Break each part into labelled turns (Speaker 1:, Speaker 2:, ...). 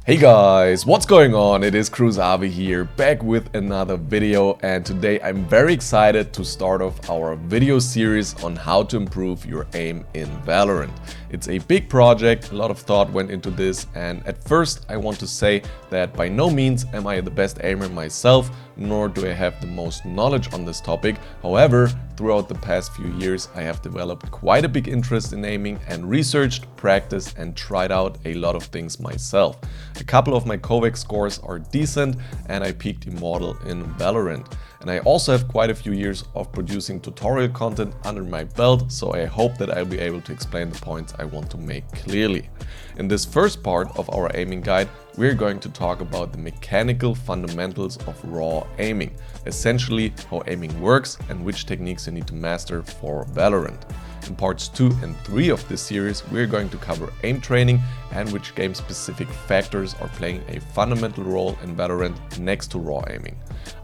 Speaker 1: Hey guys, what's going on? It is Cruzavi here, back with another video, and today I'm very excited to start off our video series on how to improve your aim in Valorant. It's a big project, a lot of thought went into this, and at first I want to say that by no means am I the best aimer myself, nor do I have the most knowledge on this topic. However, throughout the past few years I have developed quite a big interest in aiming and researched, practiced and tried out a lot of things myself. A couple of my Kovac scores are decent and I peaked Immortal in Valorant. And I also have quite a few years of producing tutorial content under my belt, so I hope that I'll be able to explain the points I want to make clearly. In this first part of our aiming guide, we're going to talk about the mechanical fundamentals of raw aiming, essentially how aiming works and which techniques you need to master for Valorant. In parts 2 and 3 of this series, we're going to cover aim training and which game-specific factors are playing a fundamental role in Valorant next to raw aiming.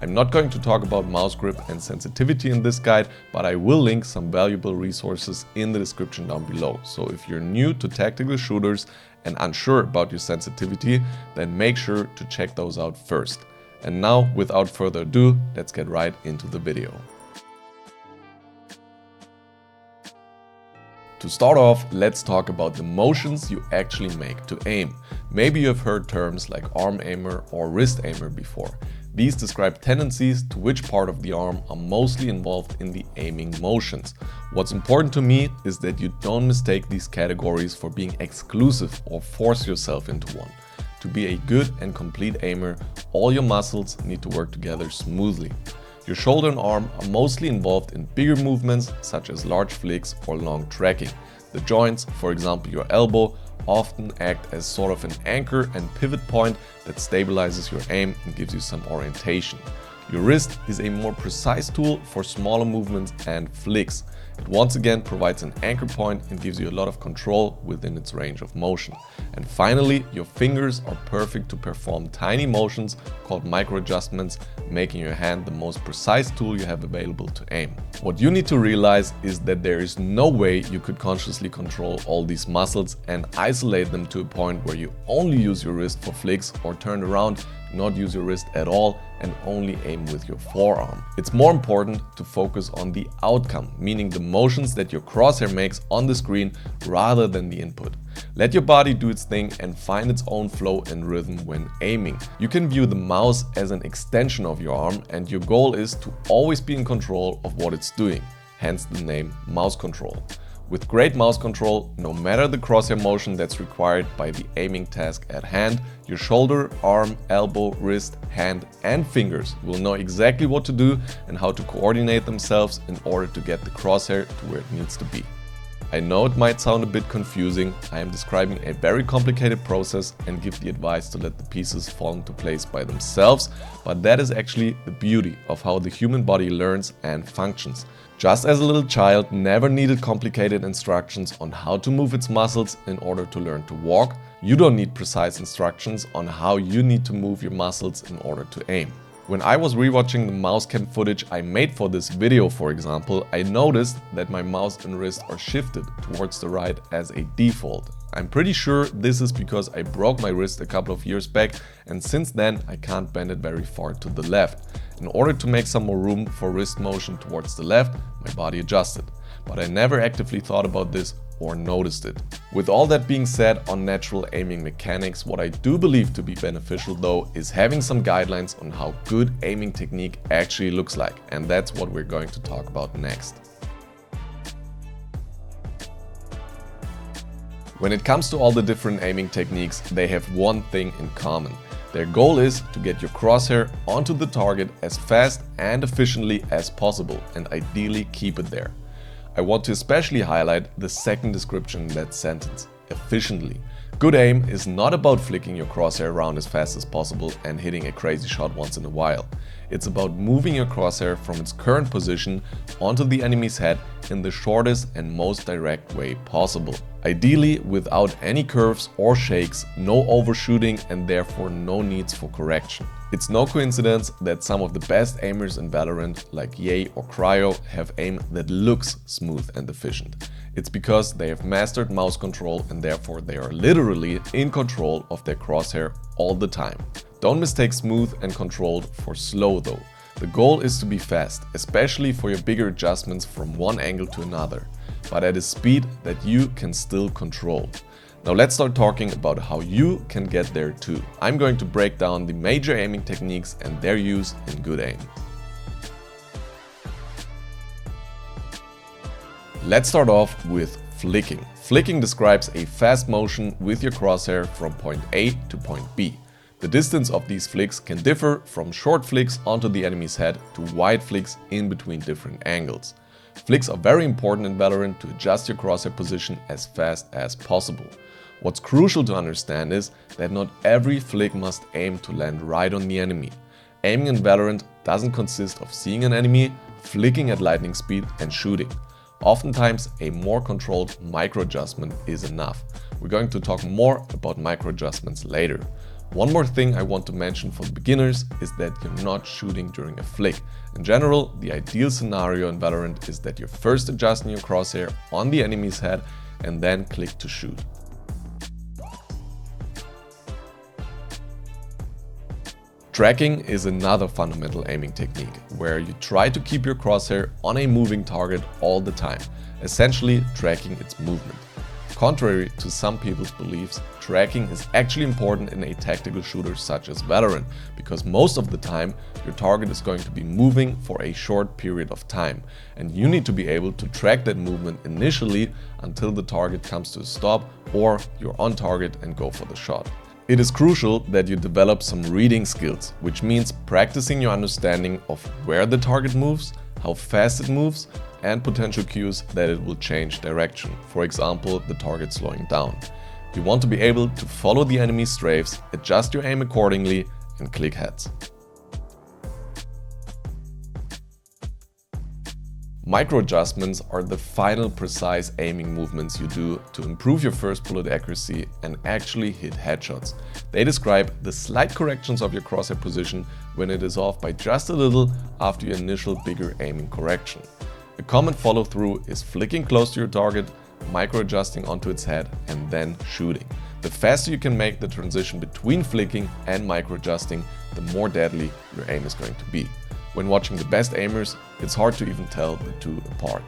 Speaker 1: I'm not going to talk about mouse grip and sensitivity in this guide, but I will link some valuable resources in the description down below. So if you're new to tactical shooters and unsure about your sensitivity, then make sure to check those out first. And now, without further ado, let's get right into the video. To start off, let's talk about the motions you actually make to aim. Maybe you've heard terms like arm aimer or wrist aimer before. These describe tendencies to which part of the arm are mostly involved in the aiming motions. What's important to me is that you don't mistake these categories for being exclusive or force yourself into one. To be a good and complete aimer, all your muscles need to work together smoothly. Your shoulder and arm are mostly involved in bigger movements such as large flicks or long tracking. The joints, for example your elbow, often act as sort of an anchor and pivot point that stabilizes your aim and gives you some orientation. Your wrist is a more precise tool for smaller movements and flicks. It once again provides an anchor point and gives you a lot of control within its range of motion. And finally, your fingers are perfect to perform tiny motions called micro adjustments, making your hand the most precise tool you have available to aim. What you need to realize is that there is no way you could consciously control all these muscles and isolate them to a point where you only use your wrist for flicks or turn around, not use your wrist at all and only aim with your forearm. It's more important to focus on the outcome, meaning the motions that your crosshair makes on the screen rather than the input. Let your body do its thing and find its own flow and rhythm when aiming. You can view the mouse as an extension of your arm and your goal is to always be in control of what it's doing, hence the name mouse control. With great mouse control, no matter the crosshair motion that's required by the aiming task at hand, your shoulder, arm, elbow, wrist, hand and fingers will know exactly what to do and how to coordinate themselves in order to get the crosshair to where it needs to be. I know it might sound a bit confusing, I am describing a very complicated process and give the advice to let the pieces fall into place by themselves, but that is actually the beauty of how the human body learns and functions. Just as a little child never needed complicated instructions on how to move its muscles in order to learn to walk, you don't need precise instructions on how you need to move your muscles in order to aim. When I was rewatching the mouse cam footage I made for this video, for example, I noticed that my mouse and wrist are shifted towards the right as a default. I'm pretty sure this is because I broke my wrist a couple of years back and since then I can't bend it very far to the left. In order to make some more room for wrist motion towards the left, my body adjusted. But I never actively thought about this or noticed it. With all that being said on natural aiming mechanics, what I do believe to be beneficial though is having some guidelines on how good aiming technique actually looks like, and that's what we're going to talk about next. When it comes to all the different aiming techniques, they have one thing in common. Their goal is to get your crosshair onto the target as fast and efficiently as possible and ideally keep it there. I want to especially highlight the second description in that sentence, efficiently. Good aim is not about flicking your crosshair around as fast as possible and hitting a crazy shot once in a while. It's about moving your crosshair from its current position onto the enemy's head in the shortest and most direct way possible. Ideally without any curves or shakes, no overshooting and therefore no needs for correction. It's no coincidence that some of the best aimers in Valorant, like Ye or Cryo, have aim that looks smooth and efficient. It's because they have mastered mouse control and therefore they are literally in control of their crosshair all the time. Don't mistake smooth and controlled for slow though. The goal is to be fast, especially for your bigger adjustments from one angle to another, but at a speed that you can still control. Now let's start talking about how you can get there too. I'm going to break down the major aiming techniques and their use in good aim. Let's start off with flicking. Flicking describes a fast motion with your crosshair from point A to point B. The distance of these flicks can differ from short flicks onto the enemy's head to wide flicks in between different angles. Flicks are very important in Valorant to adjust your crosshair position as fast as possible. What's crucial to understand is that not every flick must aim to land right on the enemy. Aiming in Valorant doesn't consist of seeing an enemy, flicking at lightning speed and shooting. Oftentimes, a more controlled micro adjustment is enough. We're going to talk more about micro adjustments later. One more thing I want to mention for the beginners is that you're not shooting during a flick. In general, the ideal scenario in Valorant is that you're first adjusting your crosshair on the enemy's head and then click to shoot. Tracking is another fundamental aiming technique, where you try to keep your crosshair on a moving target all the time, essentially tracking its movement. Contrary to some people's beliefs, tracking is actually important in a tactical shooter such as Valorant, because most of the time your target is going to be moving for a short period of time, and you need to be able to track that movement initially until the target comes to a stop or you're on target and go for the shot. It is crucial that you develop some reading skills, which means practicing your understanding of where the target moves, how fast it moves, and potential cues that it will change direction, for example, the target slowing down. You want to be able to follow the enemy's strafes, adjust your aim accordingly, and click heads. Micro adjustments are the final precise aiming movements you do to improve your first bullet accuracy and actually hit headshots. They describe the slight corrections of your crosshair position when it is off by just a little after your initial bigger aiming correction. A common follow-through is flicking close to your target, micro adjusting onto its head, and then shooting. The faster you can make the transition between flicking and micro adjusting, the more deadly your aim is going to be. When watching the best aimers, it's hard to even tell the two apart.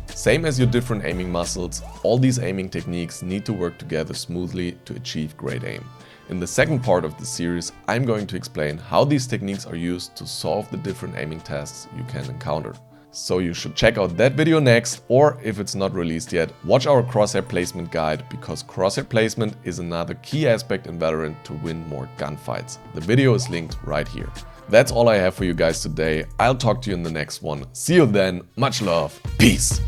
Speaker 1: Same as your different aiming muscles, all these aiming techniques need to work together smoothly to achieve great aim. In the second part of the series, I'm going to explain how these techniques are used to solve the different aiming tasks you can encounter. So you should check out that video next, or if it's not released yet, watch our crosshair placement guide, because crosshair placement is another key aspect in Valorant to win more gunfights. The video is linked right here. That's all I have for you guys today. I'll talk to you in the next one. See you then, much love, peace!